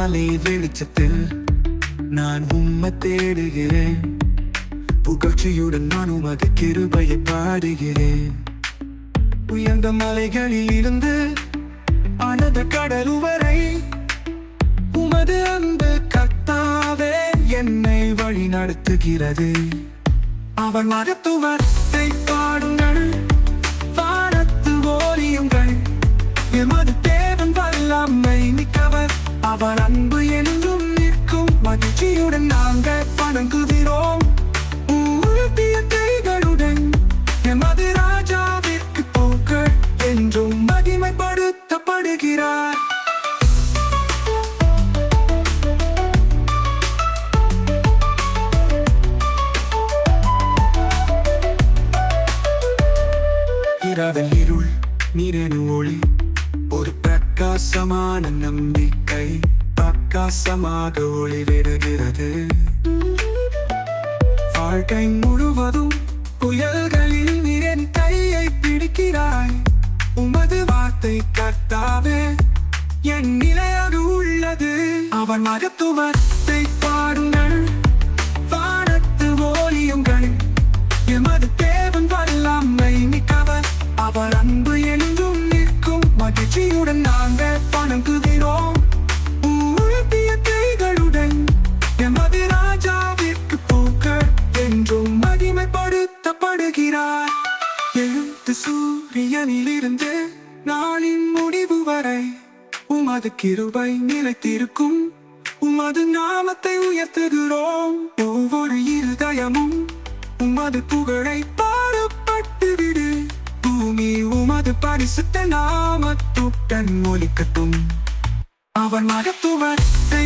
காலை வெளிச்சத்தில் நான் உம்மை தேடுகிறேன். புகழ்ச்சியுடன் நான் உமது கிருபையை பாடுகிறேன். உயர்ந்த மலைகளில் இருந்து ஆனந்த கடல் வரை உமது அன்பு கர்த்தாவே என்னை வழி நடத்துகிறது. அவர் மகத்துவத்தை பாடுங்கள், வானத்து ஓலியுங்கள். எமது தேவன் வல்லமை மிக்கவர், அவர் அன்பு என்றும் நிற்கும். மகிழ்ச்சியுடன் நாங்கள் வணங்குகிறோம். உயர்த்திய கைகளுடன் எமது ராஜாவிற்கு புகழ் என்றும் மகிமைப்படுத்தப்படுகிறார். இரவில் இருள் நீரெனு ஒளி, ஒரு பிரகாசமான நம்பிக்கை பிரகாசமாக ஒளிவிடுகிறது. வாழ்க்கை முழுவதும் புயல்களில் நீரின் கையை பிடிக்கிறாய். உமது வார்த்தை கர்த்தாவே என் நிலையாக உள்ளது. அவன் மகத்துவத்தை பாடுங்கள், வானத்து ஓலியுங்கள். எமது தேவன் வல்லமை மிக்கவர், அவர் அன்பு என்றும் நிற்கும். மகிழ்ச்சியுடன் நாங்கள் வணங்குகிறோம். உயர்த்திய கைகளுடன் எமது ராஜாவிற்கு புகழ் என்றும் மகிமைப்படுத்தப்படுகிறார். எழுந்து சூரியனிலிருந்து நாளின் முடிவு வரை உமது கிருபை நிலைத்திருக்கும். உமது நாமத்தை உயர்த்துகிறோம். ஒவ்வொரு இருதயமும் உமது புகழை பாடப்பட்டுவிடு. பூமி உமது பரிசுத்த நாமத்துடன் ஒலிக்கட்டும். அவர் மகத்துவத்தை